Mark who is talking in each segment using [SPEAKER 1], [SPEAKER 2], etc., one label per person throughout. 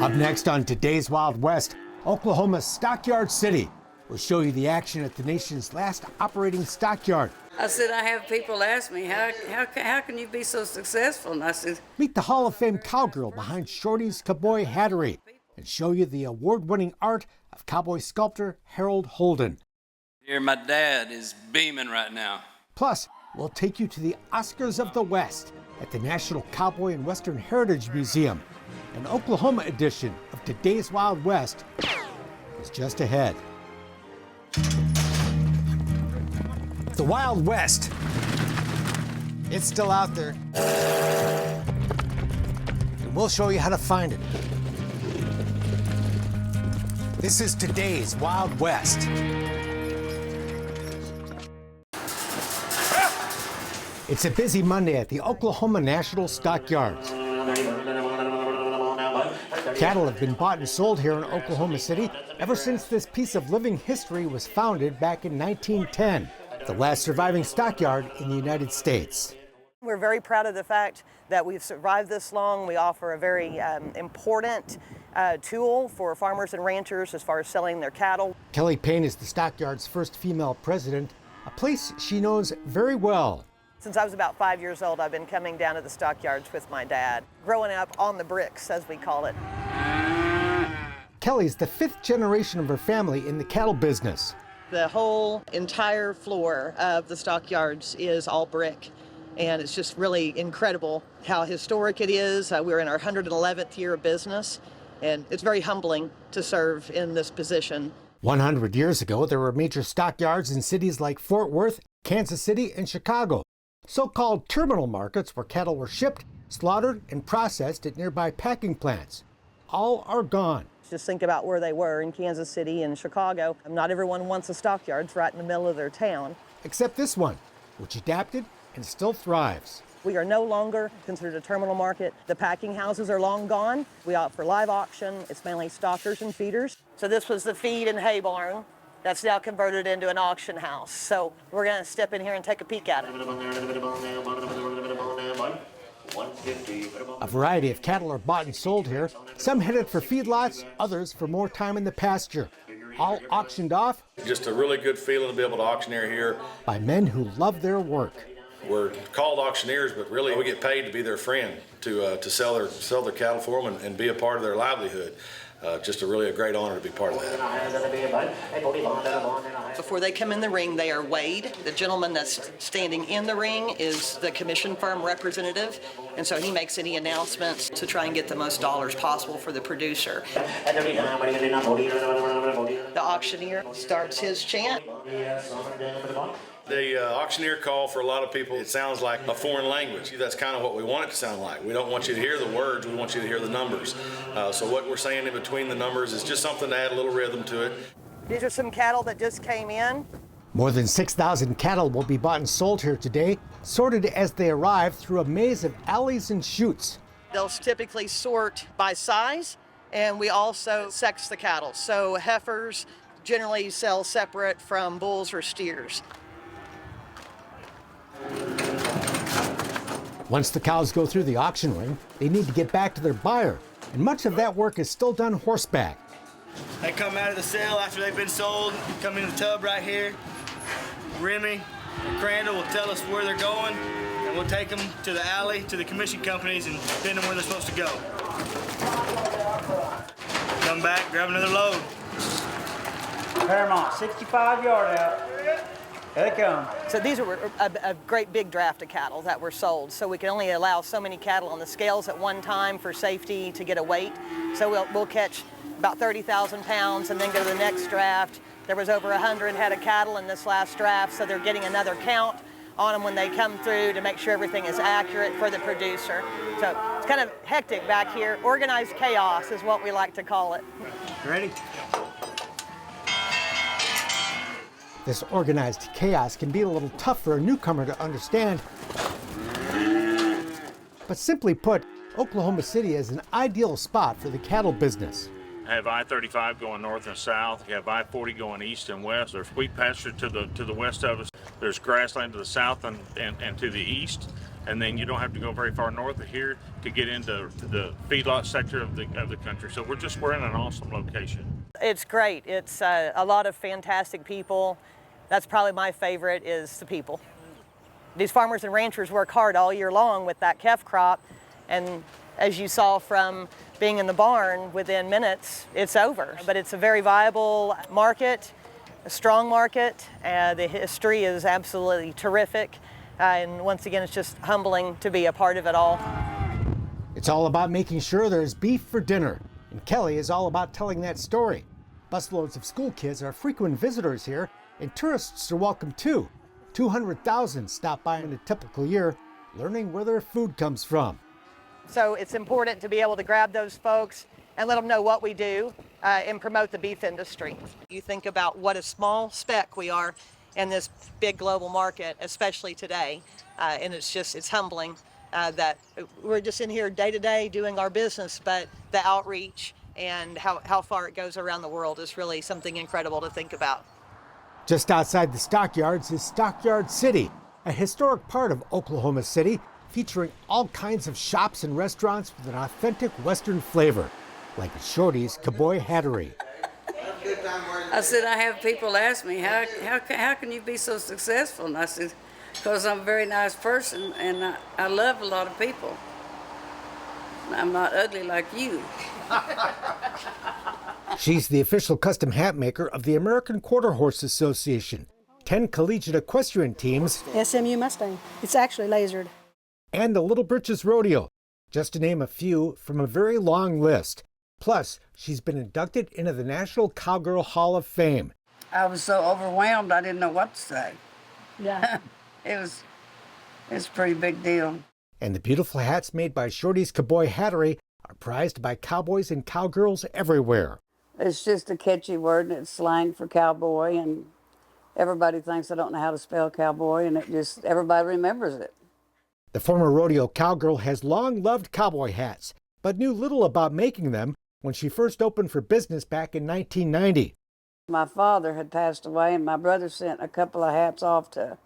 [SPEAKER 1] Up next on today's Wild West, Oklahoma's Stockyard City. We'll show you the action at the nation's last operating stockyard.
[SPEAKER 2] I said, I have people ask me, how can you be so successful? And I said,
[SPEAKER 1] Meet the Hall of Fame cowgirl behind Shorty's Caboy Hattery and show you the award-winning art of cowboy sculptor Harold Holden.
[SPEAKER 3] Here, my dad is beaming right now.
[SPEAKER 1] Plus, we'll take you to the Oscars of the West at the National Cowboy and Western Heritage Museum. An Oklahoma edition of today's Wild West is just ahead. The Wild West. It's still out there. And we'll show you how to find it. This is today's Wild West. It's a busy Monday at the Oklahoma National Stockyards. Cattle have been bought and sold here in Oklahoma City ever since this piece of living history was founded back in 1910, the last surviving stockyard in the United States.
[SPEAKER 4] We're very proud of the fact that we've survived this long. We offer a very important tool for farmers and ranchers as far as selling their cattle.
[SPEAKER 1] Kelly Payne is the stockyard's first female president, a place she knows very well.
[SPEAKER 4] Since I was about 5 years old, I've been coming down to the stockyards with my dad, growing up on the bricks, as we call it.
[SPEAKER 1] Kelly's the fifth generation of her family in the cattle business.
[SPEAKER 4] The whole entire floor of the stockyards is all brick, and it's just really incredible how historic it is. We're in our 111th year of business, and it's very humbling to serve in this position. 100
[SPEAKER 1] years ago, there were major stockyards in cities like Fort Worth, Kansas City, and Chicago. So-called terminal markets where cattle were shipped, slaughtered, and processed at nearby packing plants. All are gone.
[SPEAKER 4] Just think about where they were in Kansas City and Chicago. Not everyone wants a stockyard right in the middle of their town.
[SPEAKER 1] Except this one, which adapted and still thrives.
[SPEAKER 4] We are no longer considered a terminal market. The packing houses are long gone. We offer live auction. It's mainly stockers and feeders. So this was the feed and hay barn. That's now converted into an auction house. So we're going to step in here and take a peek at it.
[SPEAKER 1] A variety of cattle are bought and sold here. Some headed for feedlots, others for more time in the pasture. All auctioned off.
[SPEAKER 5] Just a really good feeling to be able to auctioneer here.
[SPEAKER 1] By men who love their work.
[SPEAKER 5] We're called auctioneers, but really we get paid to be their friend, to sell their cattle for them and be a part of their livelihood. Just a great honor to be part of that.
[SPEAKER 4] Before they come in the ring, they are weighed. The gentleman that's standing in the ring is the commission firm representative, and so he makes any announcements to try and get the most dollars possible for the producer. The auctioneer starts his chant.
[SPEAKER 5] The auctioneer call for a lot of people, it sounds like a foreign language. That's kind of what we want it to sound like. We don't want you to hear the words, we want you to hear the numbers. So what we're saying in between the numbers is just something to add a little rhythm to it.
[SPEAKER 4] These are some cattle that just came in.
[SPEAKER 1] More than 6,000 cattle will be bought and sold here today, sorted as they arrive through a maze of alleys and chutes.
[SPEAKER 4] They'll typically sort by size, and we also sex the cattle. So heifers generally sell separate from bulls or steers.
[SPEAKER 1] Once the cows go through the auction ring, they need to get back to their buyer, and much of that work is still done horseback.
[SPEAKER 6] They come out of the sale after they've been sold, come in the tub right here. Remy or Crandall will tell us where they're going, and we'll take them to the alley, to the commission companies, and send them where they're supposed to go. Come back, grab another load. Paramount, 65-yard out. Here they come.
[SPEAKER 4] So these are a great big draft of cattle that were sold. So we can only allow so many cattle on the scales at one time for safety to get a weight. So we'll catch about 30,000 pounds and then go to the next draft. There was over 100 head of cattle in this last draft, so they're getting another count on them when they come through to make sure everything is accurate for the producer. So it's kind of hectic back here. Organized chaos is what we like to call it.
[SPEAKER 6] Ready?
[SPEAKER 1] This organized chaos can be a little tough for a newcomer to understand. But simply put, Oklahoma City is an ideal spot for the cattle business.
[SPEAKER 7] You have I-35 going north and south. You have I-40 going east and west. There's wheat pasture to the west of us. There's grassland to the south and to the east. and then you don't have to go very far north of here to get into the feedlot sector of the country. So we're in an awesome location.
[SPEAKER 4] It's great. It's a lot of fantastic people. That's probably my favorite, is the people. These farmers and ranchers work hard all year long with that calf crop, and as you saw from being in the barn, within minutes, it's over. But it's a very viable market, a strong market. The history is absolutely terrific. And once again, it's just humbling to be a part of it all.
[SPEAKER 1] It's all about making sure there's beef for dinner. And Kelly is all about telling that story. Busloads of school kids are frequent visitors here, and tourists are welcome too. 200,000 stop by in a typical year, learning where their food comes from.
[SPEAKER 4] So it's important to be able to grab those folks and let them know what we do and promote the beef industry. You think about what a small speck we are in this big global market, especially today, and it's humbling that we're just in here day to day doing our business, but the outreach and how far it goes around the world is really something incredible to think about.
[SPEAKER 1] Just outside the Stockyards is Stockyard City, a historic part of Oklahoma City, featuring all kinds of shops and restaurants with an authentic Western flavor, like Shorty's Caboy Hattery.
[SPEAKER 2] I said, I have people ask me, how can you be so successful? And I said, because I'm a very nice person and I love a lot of people. I'm not ugly like you.
[SPEAKER 1] She's the official custom hat maker of the American Quarter Horse Association, 10 collegiate equestrian teams,
[SPEAKER 8] SMU Mustang. It's actually lasered.
[SPEAKER 1] And the Little Britches Rodeo, just to name a few from a very long list. Plus, she's been inducted into the National Cowgirl Hall of Fame.
[SPEAKER 2] I was so overwhelmed, I didn't know what to say.
[SPEAKER 8] Yeah.
[SPEAKER 2] It's a pretty big deal.
[SPEAKER 1] And the beautiful hats made by Shorty's Caboy Hattery are prized by cowboys and cowgirls everywhere.
[SPEAKER 9] It's just a catchy word, and it's slang for cowboy, and everybody thinks I don't know how to spell cowboy, and everybody remembers it.
[SPEAKER 1] The former rodeo cowgirl has long loved cowboy hats, but knew little about making them when she first opened for business back in 1990.
[SPEAKER 9] My father had passed away, and my brother sent a couple of hats off to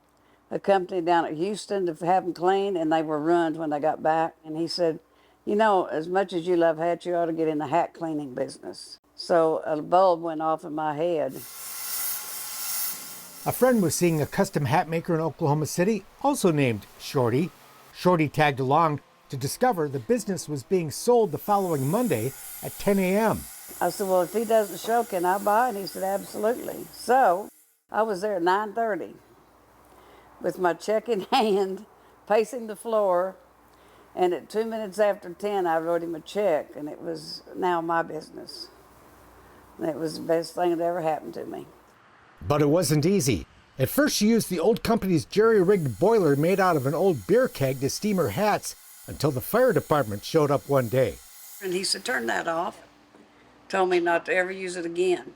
[SPEAKER 9] a company down at Houston to have them cleaned, and they were ruined when they got back. And he said, you know, as much as you love hats, you ought to get in the hat cleaning business. So a bulb went off in my head.
[SPEAKER 1] A friend was seeing a custom hat maker in Oklahoma City, also named Shorty. Shorty tagged along to discover the business was being sold the following Monday at 10 a.m.
[SPEAKER 9] I said, well, if he doesn't show, can I buy? And he said, absolutely. So I was there at 9:30 with my check in hand, pacing the floor. And at 2 minutes after 10, I wrote him a check, and it was now my business. And it was the best thing that ever happened to me.
[SPEAKER 1] But it wasn't easy. At first, she used the old company's jerry-rigged boiler made out of an old beer keg to steam her hats until the fire department showed up one day.
[SPEAKER 2] And he said, turn that off. Told me not to ever use it again.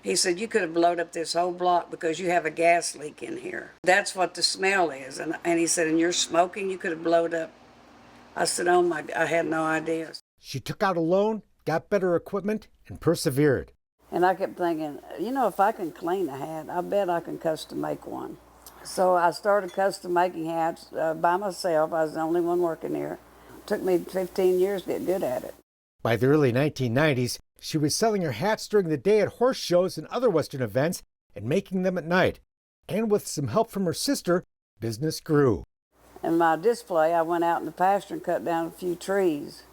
[SPEAKER 2] He said, you could have blown up this whole block because you have a gas leak in here. That's what the smell is. And he said, and you're smoking, you could have blown up. I said, oh my, I had no idea.
[SPEAKER 1] She took out a loan, got better equipment, and persevered.
[SPEAKER 9] And I kept thinking, you know, if I can clean a hat, I bet I can custom make one. So I started custom making hats by myself. I was the only one working here. It took me 15 years to get good at it.
[SPEAKER 1] By the early 1990s, she was selling her hats during the day at horse shows and other Western events and making them at night. And with some help from her sister, business grew.
[SPEAKER 9] In my display, I went out in the pasture and cut down a few trees.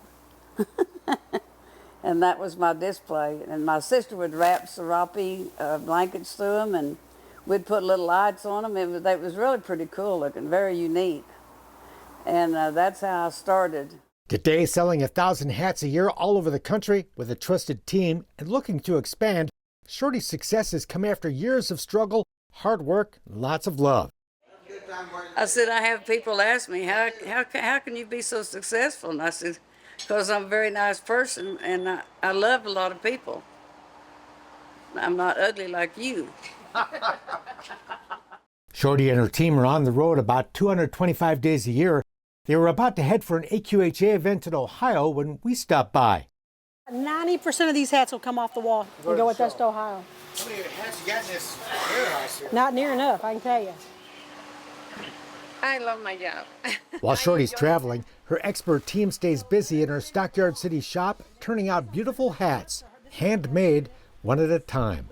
[SPEAKER 9] And that was my display. And my sister would wrap serape blankets through them, and we'd put little lights on them. It was really pretty cool looking, very unique. And that's how I started.
[SPEAKER 1] Today, selling 1,000 hats a year all over the country with a trusted team and looking to expand, Shorty's success has come after years of struggle, hard work, and lots of love.
[SPEAKER 2] I said, I have people ask me, how can you be so successful? And I said, because I'm a very nice person and I love a lot of people. I'm not ugly like you.
[SPEAKER 1] Shorty and her team are on the road about 225 days a year. They were about to head for an AQHA event in Ohio when we stopped by.
[SPEAKER 8] 90% of these hats will come off the wall and go with us to Ohio.
[SPEAKER 1] How many hats you got in this warehouse here?
[SPEAKER 8] Not near enough, I can tell you.
[SPEAKER 10] I love my job.
[SPEAKER 1] While Shorty's traveling, her expert team stays busy in her Stockyard City shop, turning out beautiful hats, handmade, one at a time.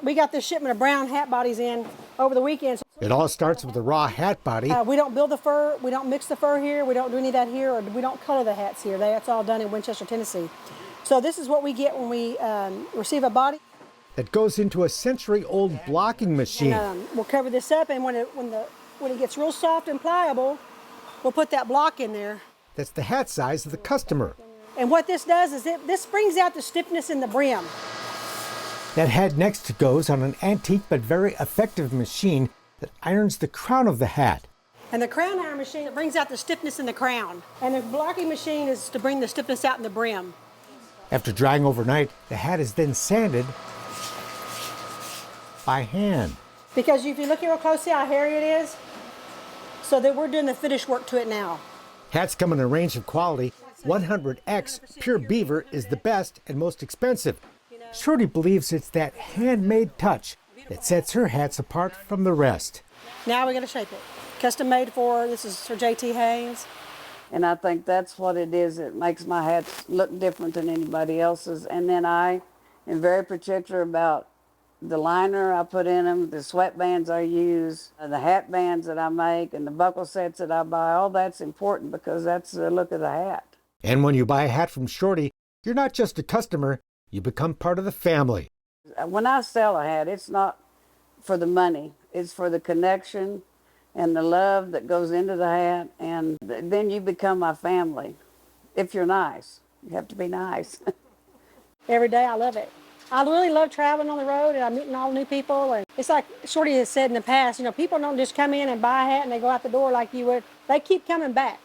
[SPEAKER 8] We got this shipment of brown hat bodies in over the weekend.
[SPEAKER 1] It all starts with a raw hat body.
[SPEAKER 8] We don't build the fur, we don't mix the fur here, we don't do any of that here, or we don't color the hats here. That's all done in Winchester, Tennessee. So this is what we get when we receive a body.
[SPEAKER 1] That goes into a century-old blocking machine.
[SPEAKER 8] And, we'll cover this up, and when it gets real soft and pliable, we'll put that block in there.
[SPEAKER 1] That's the hat size of the customer.
[SPEAKER 8] And what this does is this brings out the stiffness in the brim.
[SPEAKER 1] That head next goes on an antique but very effective machine that irons the crown of the hat.
[SPEAKER 8] And the crown iron machine, it brings out the stiffness in the crown. And the blocking machine is to bring the stiffness out in the brim.
[SPEAKER 1] After drying overnight, the hat is then sanded by hand.
[SPEAKER 8] Because if you look here real close, see how hairy it is? So that we're doing the finish work to it now.
[SPEAKER 1] Hats come in a range of quality. 100X pure beaver is the best and most expensive. Shorty believes it's that handmade touch that sets her hats apart from the rest.
[SPEAKER 8] Now we're going to shape it. Custom made this is for J.T. Haynes.
[SPEAKER 9] And I think that's what it is. It makes my hats look different than anybody else's. And then I am very particular about the liner I put in them, the sweatbands I use, the hat bands that I make, and the buckle sets that I buy. All that's important because that's the look of the hat.
[SPEAKER 1] And when you buy a hat from Shorty, you're not just a customer, you become part of the family.
[SPEAKER 9] When I sell a hat, it's not for the money. It's for the connection and the love that goes into the hat, and then you become my family. If you're nice, you have to be nice.
[SPEAKER 8] Every day I love it. I really love traveling on the road, and I'm meeting all new people. And it's like Shorty has said in the past, people don't just come in and buy a hat and they go out the door like you would. They keep coming back,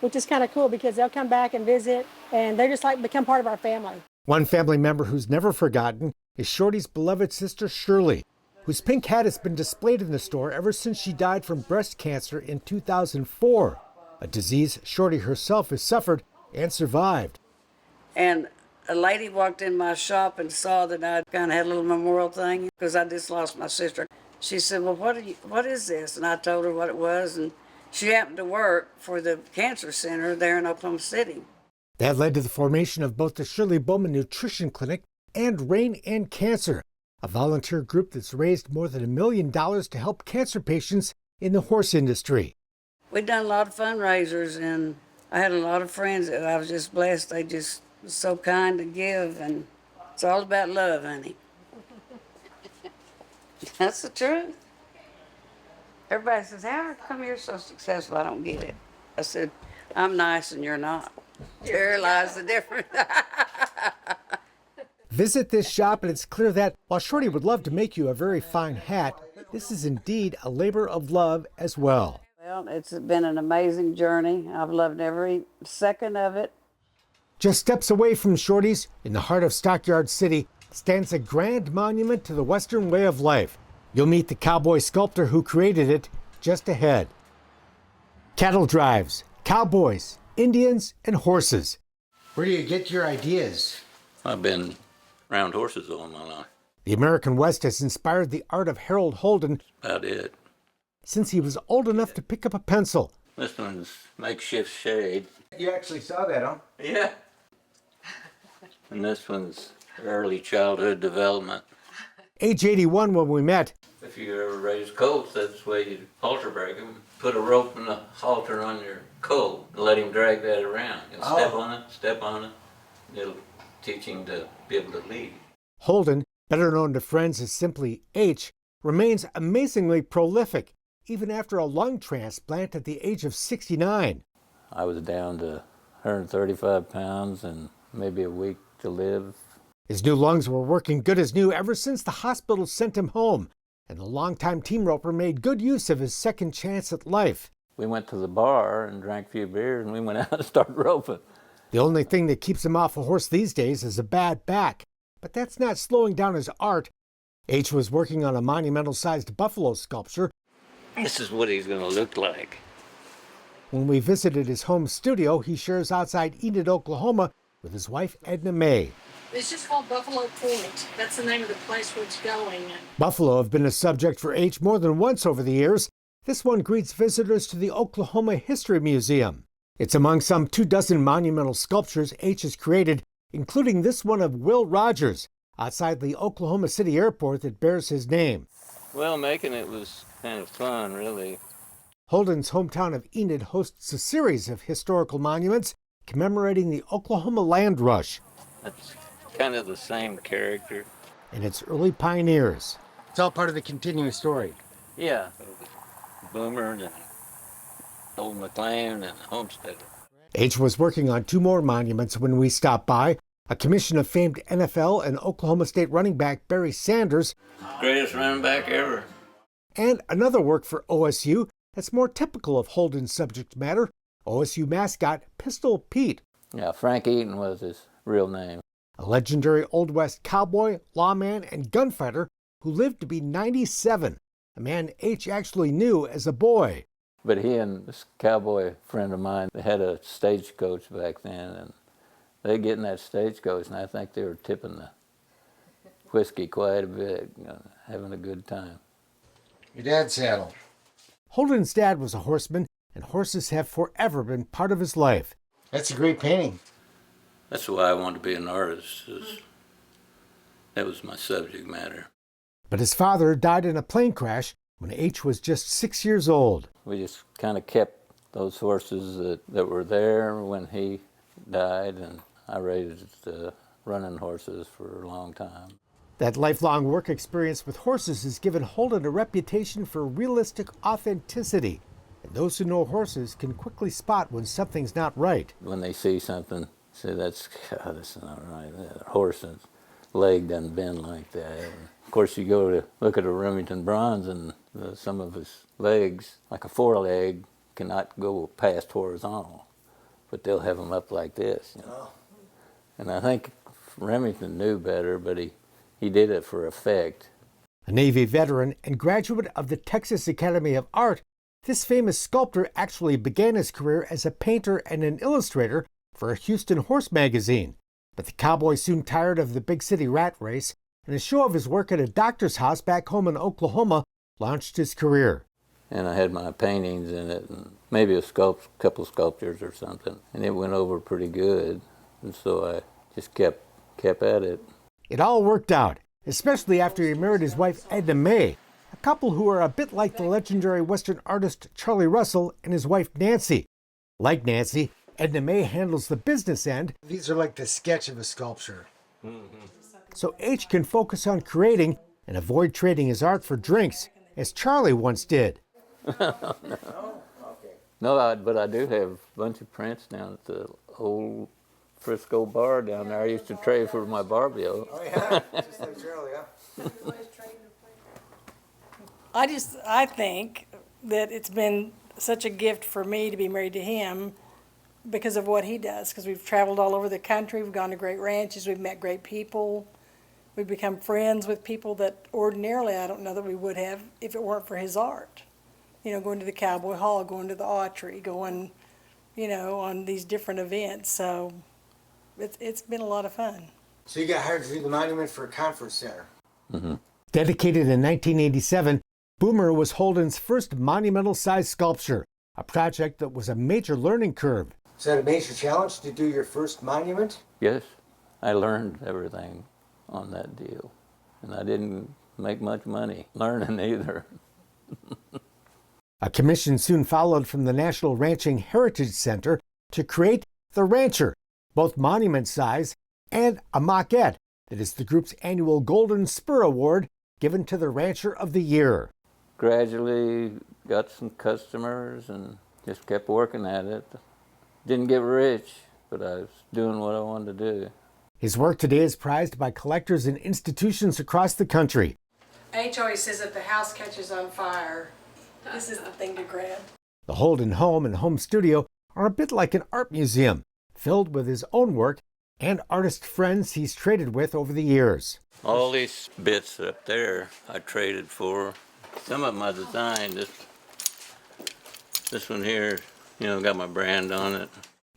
[SPEAKER 8] which is kind of cool because they'll come back and visit, and they just become part of our family.
[SPEAKER 1] One family member who's never forgotten is Shorty's beloved sister Shirley, whose pink hat has been displayed in the store ever since she died from breast cancer in 2004, a disease Shorty herself has suffered and survived.
[SPEAKER 2] And a lady walked in my shop and saw that I kind of had a little memorial thing because I just lost my sister. She said, well, what is this? And I told her what it was, and she happened to work for the cancer center there in Oklahoma City.
[SPEAKER 1] That led to the formation of both the Shirley Bowman Nutrition Clinic and Rain and Cancer, a volunteer group that's raised more than $1 million to help cancer patients in the horse industry.
[SPEAKER 2] We've done a lot of fundraisers, and I had a lot of friends that I was just blessed. They just were so kind to give, and it's all about love, honey. That's the truth. Everybody says, how come you're so successful? I don't get it. I said, I'm nice and you're not. There lies the difference.
[SPEAKER 1] Visit this shop, and it's clear that while Shorty would love to make you a very fine hat, this is indeed a labor of love as well.
[SPEAKER 9] Well, it's been an amazing journey. I've loved every second of it.
[SPEAKER 1] Just steps away from Shorty's, in the heart of Stockyard City, stands a grand monument to the Western way of life. You'll meet the cowboy sculptor who created it just ahead. Cattle drives, cowboys, Indians, and horses. Where do you get your ideas?
[SPEAKER 11] I've been around horses all my life.
[SPEAKER 1] The American West has inspired the art of Harold Holden.
[SPEAKER 11] About it.
[SPEAKER 1] Since he was old enough to pick up a pencil.
[SPEAKER 11] This one's makeshift shade.
[SPEAKER 12] You actually saw that, huh?
[SPEAKER 11] Yeah. And this one's early childhood development.
[SPEAKER 1] Age 81 when we met.
[SPEAKER 11] If you ever raise colts, that's the way you halter break them. Put a rope and a halter on your colt and let him drag that around. He'll step on it. It'll teach him to be able to lead.
[SPEAKER 1] Holden, better known to friends as simply H, remains amazingly prolific, even after a lung transplant at the age of 69.
[SPEAKER 11] I was down to 135 pounds and maybe a week to live.
[SPEAKER 1] His new lungs were working good as new ever since the hospital sent him home, and the longtime team roper made good use of his second chance at life.
[SPEAKER 11] We went to the bar and drank a few beers, and we went out and started roping.
[SPEAKER 1] The only thing that keeps him off a horse these days is a bad back, but that's not slowing down his art. H was working on a monumental-sized buffalo sculpture.
[SPEAKER 11] This is what he's going to look like.
[SPEAKER 1] When we visited his home studio he shares outside Enid, Oklahoma, with his wife Edna May.
[SPEAKER 8] It's just called Buffalo Point. That's the name of the place where it's going.
[SPEAKER 1] Buffalo have been a subject for H more than once over the years. This one greets visitors to the Oklahoma History Museum. It's among some 24 monumental sculptures H has created, including this one of Will Rogers, outside the Oklahoma City airport that bears his name.
[SPEAKER 11] Well, making it was kind of fun, really.
[SPEAKER 1] Holden's hometown of Enid hosts a series of historical monuments commemorating the Oklahoma land rush
[SPEAKER 11] That's kind of the same character.
[SPEAKER 1] and its early pioneers. It's all part of the continuing story.
[SPEAKER 11] Yeah. Boomer and old McLean and Homesteader.
[SPEAKER 1] H was working on 2 more monuments when we stopped by, a commission of famed NFL and Oklahoma State running back Barry Sanders,
[SPEAKER 11] Greatest running back ever.
[SPEAKER 1] and another work for OSU that's more typical of Holden's subject matter, OSU mascot Pistol Pete,
[SPEAKER 11] Yeah, Frank Eaton was his real name.
[SPEAKER 1] a legendary Old West cowboy, lawman, and gunfighter who lived to be 97, a man H actually knew as a boy.
[SPEAKER 11] But he and this cowboy friend of mine, they had a stagecoach back then, and they'd get in that stagecoach, and I think they were tipping the whiskey quite a bit, having a good time.
[SPEAKER 10] Your dad's saddle.
[SPEAKER 1] Holden's dad was a horseman, and horses have forever been part of his life.
[SPEAKER 10] That's a great painting.
[SPEAKER 11] That's why I wanted to be an artist. That was my subject matter.
[SPEAKER 1] But his father died in a plane crash when H was just 6 years old.
[SPEAKER 11] We just kind of kept those horses that were there when he died, and I raised running horses for a long time.
[SPEAKER 1] That lifelong work experience with horses has given Holden a reputation for realistic authenticity, and those who know horses can quickly spot when something's not right.
[SPEAKER 11] When they see something, say, that's not right. That horse's leg doesn't bend like that. And of course, you go to look at a Remington bronze, and some of his legs, like a foreleg, cannot go past horizontal, but they'll have them up like this. And I think Remington knew better, but he did it for effect.
[SPEAKER 1] A Navy veteran and graduate of the Texas Academy of Art, this famous sculptor actually began his career as a painter and an illustrator for a Houston horse magazine. But the cowboy soon tired of the big city rat race, and a show of his work at a doctor's house back home in Oklahoma launched his career.
[SPEAKER 11] And I had my paintings in it, and maybe a couple sculptures or something, and it went over pretty good. And so I just kept at it.
[SPEAKER 1] It all worked out, especially after he married his wife Edna May, a couple who are a bit like the legendary Western artist Charlie Russell and his wife Nancy. Like Nancy, Edna May handles the business end.
[SPEAKER 10] These are like the sketch of a sculpture.
[SPEAKER 1] So H can focus on creating and avoid trading his art for drinks, as Charlie once did.
[SPEAKER 11] No, but I do have a bunch of prints down at the old Frisco bar down there. I used to trade for my Barbie-o.
[SPEAKER 10] Oh, yeah. Just like Charlie, yeah.
[SPEAKER 12] I think that it's been such a gift for me to be married to him because of what he does, because we've traveled all over the country, we've gone to great ranches, we've met great people, we've become friends with people that ordinarily I don't know that we would have if it weren't for his art. You know, going to the Cowboy Hall, going to the Hattery, going, on these different events. So it's been a lot of fun.
[SPEAKER 10] So you got hired to do the monument for a conference center.
[SPEAKER 11] Mm-hmm.
[SPEAKER 1] Dedicated in 1987, Boomer was Holden's first monumental-sized sculpture, a project that was a major learning curve.
[SPEAKER 10] Is that a major challenge to do your first monument?
[SPEAKER 11] Yes, I learned everything on that deal. And I didn't make much money learning either.
[SPEAKER 1] A commission soon followed from the National Ranching Heritage Center to create The Rancher, both monument size and a maquette that is the group's annual Golden Spur Award given to the Rancher of the Year.
[SPEAKER 11] Gradually got some customers and just kept working at it. Didn't get rich, but I was doing what I wanted to do.
[SPEAKER 1] His work today is prized by collectors and institutions across the country.
[SPEAKER 12] H always says if the house catches on fire, this is the thing to grab.
[SPEAKER 1] The Holden home and home studio are a bit like an art museum, filled with his own work and artist friends he's traded with over the years.
[SPEAKER 11] All these bits up there I traded for. Some of them I designed. This one here, got my brand on it.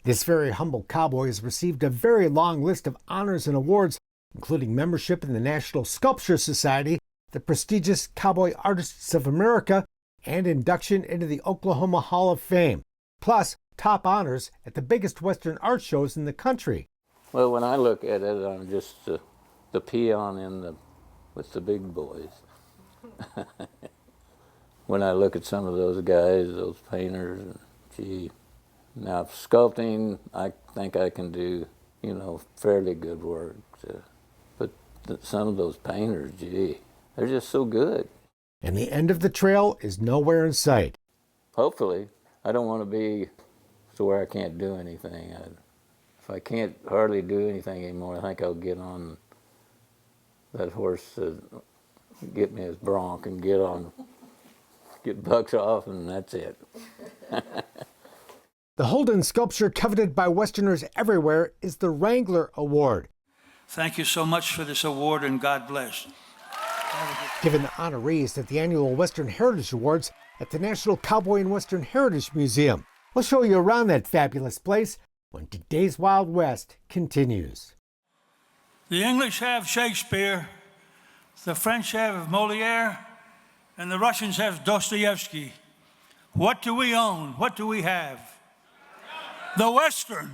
[SPEAKER 1] This very humble cowboy has received a very long list of honors and awards, including membership in the National Sculpture Society, the prestigious Cowboy Artists of America, and induction into the Oklahoma Hall of Fame, plus top honors at the biggest Western art shows in the country.
[SPEAKER 11] Well, when I look at it, I'm just the peon with the big boys. When I look at some of those guys, those painters, gee. Now, sculpting, I think I can do, fairly good work. But some of those painters, gee, they're just so good.
[SPEAKER 1] And the end of the trail is nowhere in sight.
[SPEAKER 11] Hopefully. I don't want to be to where I can't do anything. If I can't hardly do anything anymore, I think I'll get on that horse, get me his bronc and get bucks off, and that's it.
[SPEAKER 1] The Holden sculpture coveted by Westerners everywhere is the Wrangler Award.
[SPEAKER 13] Thank you so much for this award, and God bless.
[SPEAKER 1] Given to honorees at the annual Western Heritage Awards at the National Cowboy and Western Heritage Museum. We'll show you around that fabulous place when today's Wild West continues.
[SPEAKER 13] The English have Shakespeare, the French have Molière, and the Russians have Dostoevsky. What do we own? What do we have? The Western.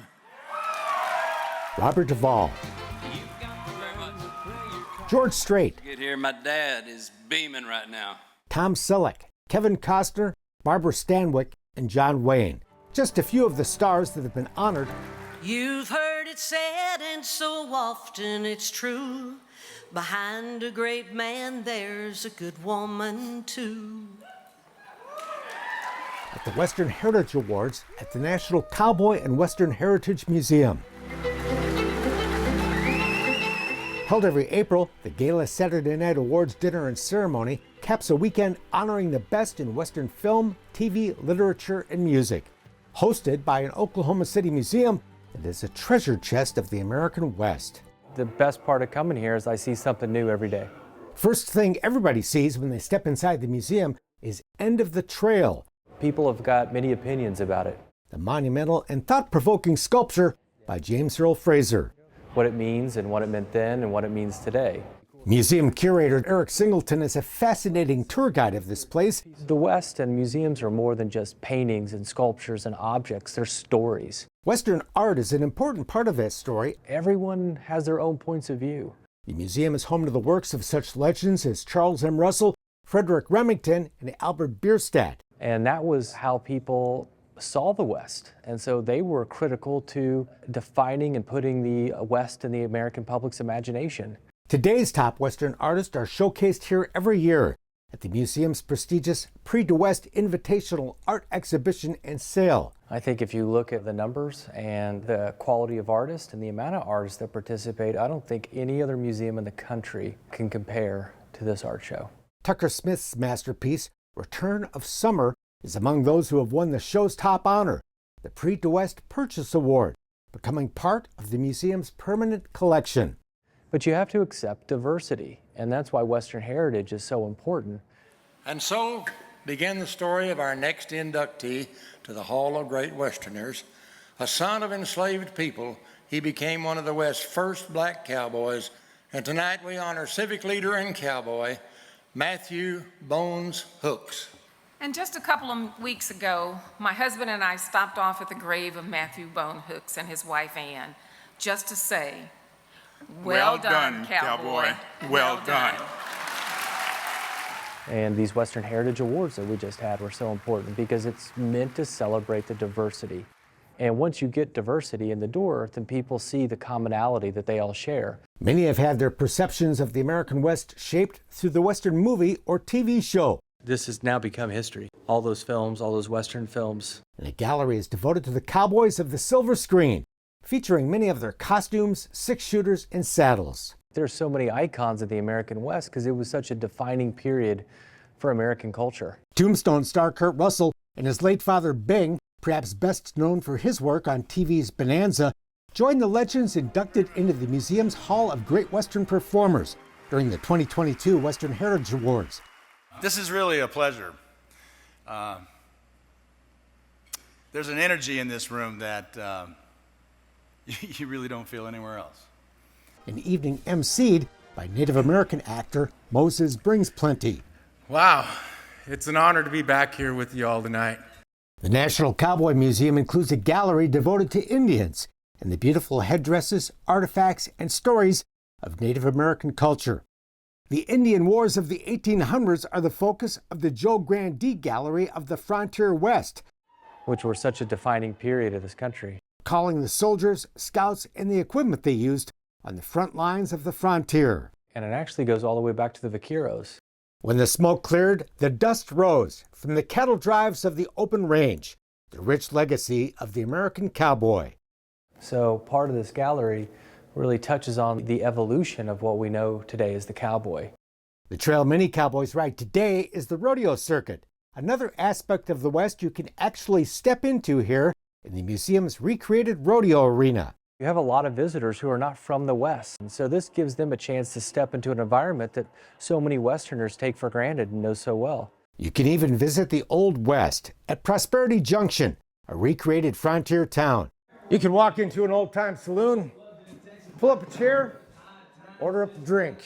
[SPEAKER 1] Robert Duvall. George Strait.
[SPEAKER 3] Get here, my dad is beaming right now.
[SPEAKER 1] Tom Selleck, Kevin Costner, Barbara Stanwyck, and John Wayne. Just a few of the stars that have been honored.
[SPEAKER 14] You've heard it said, and so often it's true. Behind a great man, there's a good woman, too.
[SPEAKER 1] At the Western Heritage Awards at the National Cowboy and Western Heritage Museum. Held every April, the Gala Saturday Night Awards dinner and ceremony caps a weekend honoring the best in Western film, TV, literature, and music. Hosted by an Oklahoma City museum, it is a treasure chest of the American West.
[SPEAKER 15] The best part of coming here is I see something new every day.
[SPEAKER 1] First thing everybody sees when they step inside the museum is End of the Trail.
[SPEAKER 15] People have got many opinions about it.
[SPEAKER 1] The monumental and thought-provoking sculpture by James Earl Fraser.
[SPEAKER 15] What it means and what it meant then and what it means today.
[SPEAKER 1] Museum curator Eric Singleton is a fascinating tour guide of this place.
[SPEAKER 15] The West and museums are more than just paintings and sculptures and objects, they're stories.
[SPEAKER 1] Western art is an important part of that story.
[SPEAKER 15] Everyone has their own points of view.
[SPEAKER 1] The museum is home to the works of such legends as Charles M. Russell, Frederick Remington, and Albert Bierstadt.
[SPEAKER 15] And that was how people saw the West. And so they were critical to defining and putting the West in the American public's imagination.
[SPEAKER 1] Today's top Western artists are showcased here every year at the museum's prestigious Prix de West Invitational Art Exhibition and Sale.
[SPEAKER 15] I think if you look at the numbers and the quality of artists and the amount of artists that participate, I don't think any other museum in the country can compare to this art show.
[SPEAKER 1] Tucker Smith's masterpiece, Return of Summer, is among those who have won the show's top honor, the Prix de West Purchase Award, becoming part of the museum's permanent collection.
[SPEAKER 15] But you have to accept diversity, and that's why Western heritage is so important.
[SPEAKER 16] And so began the story of our next inductee to the Hall of Great Westerners. A son of enslaved people, he became one of the West's first black cowboys, and tonight we honor civic leader and cowboy, Matthew Bones Hooks.
[SPEAKER 17] And just a couple of weeks ago, my husband and I stopped off at the grave of Matthew Bone Hooks and his wife Ann, just to say, well done, cowboy. Well done.
[SPEAKER 15] And these Western Heritage Awards that we just had were so important because it's meant to celebrate the diversity. And once you get diversity in the door, then people see the commonality that they all share.
[SPEAKER 1] Many have had their perceptions of the American West shaped through the Western movie or TV show.
[SPEAKER 15] This has now become history. All those films, all those Western films.
[SPEAKER 1] And a gallery is devoted to the cowboys of the silver screen, featuring many of their costumes, six-shooters, and saddles.
[SPEAKER 15] There's so many icons of the American West because it was such a defining period for American culture.
[SPEAKER 1] Tombstone star Kurt Russell and his late father Bing, perhaps best known for his work on TV's Bonanza, joined the legends inducted into the museum's Hall of Great Western Performers during the 2022 Western Heritage Awards.
[SPEAKER 18] This is really a pleasure. There's an energy in this room that you really don't feel anywhere else.
[SPEAKER 1] An evening emceed by Native American actor Moses Brings Plenty.
[SPEAKER 18] Wow,
[SPEAKER 19] It's an honor to be back here with you all tonight.
[SPEAKER 1] The National Cowboy Museum includes a gallery devoted to Indians and the beautiful headdresses, artifacts, and stories of Native American culture. The Indian Wars of the 1800s are the focus of the Joe Grandee Gallery of the Frontier West,
[SPEAKER 15] which were such a defining period of this country,
[SPEAKER 1] calling the soldiers, scouts, and the equipment they used on the front lines of the frontier.
[SPEAKER 15] And it actually goes all the way back to the vaqueros.
[SPEAKER 1] When the smoke cleared, the dust rose from the cattle drives of the open range, the rich legacy of the American cowboy.
[SPEAKER 15] So part of this gallery really touches on the evolution of what we know today as the cowboy.
[SPEAKER 1] The trail many cowboys ride today is the rodeo circuit, another aspect of the West you can actually step into here in the museum's recreated rodeo arena.
[SPEAKER 15] You have a lot of visitors who are not from the West, and so this gives them a chance to step into an environment that so many Westerners take for granted and know so well.
[SPEAKER 1] You can even visit the Old West at Prosperity Junction, a recreated frontier town. You can walk into an old-time saloon, pull up a chair, order up a drink.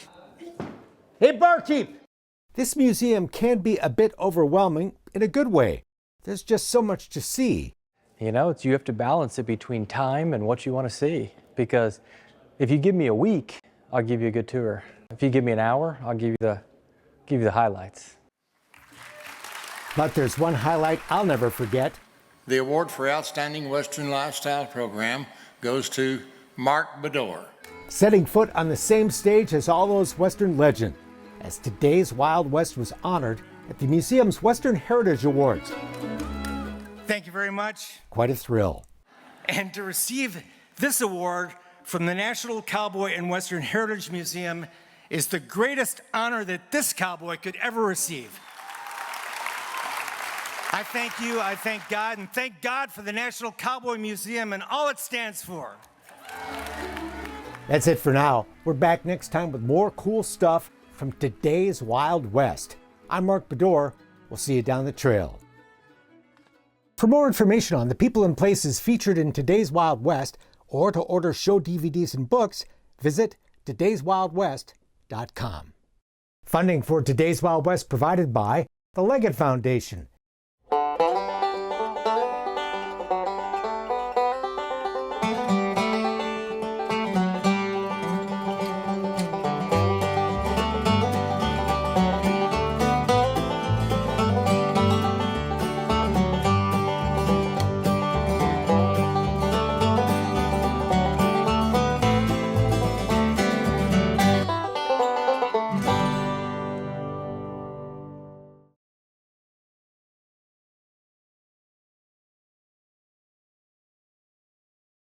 [SPEAKER 1] Hey, barkeep! This museum can be a bit overwhelming in a good way. There's just so much to see.
[SPEAKER 15] You know, you have to balance it between time and what you want to see. Because if you give me a week, I'll give you a good tour. If you give me an hour, I'll give you the highlights.
[SPEAKER 1] But there's one highlight I'll never forget.
[SPEAKER 16] The award for Outstanding Western Lifestyle Program goes to Mark Bedore.
[SPEAKER 1] Setting foot on the same stage as all those Western legends, as today's Wild West was honored at the museum's Western Heritage Awards.
[SPEAKER 20] Thank you very much.
[SPEAKER 1] Quite a thrill.
[SPEAKER 20] And to receive this award from the National Cowboy and Western Heritage Museum is the greatest honor that this cowboy could ever receive. I thank you, I thank God, and thank God for the National Cowboy Museum and all it stands for.
[SPEAKER 1] That's it for now. We're back next time with more cool stuff from today's Wild West. I'm Mark Bedore. We'll see you down the trail. For more information on the people and places featured in today's Wild West, or to order show DVDs and books, visit todayswildwest.com. Funding for Today's Wild West provided by the Leggett Foundation,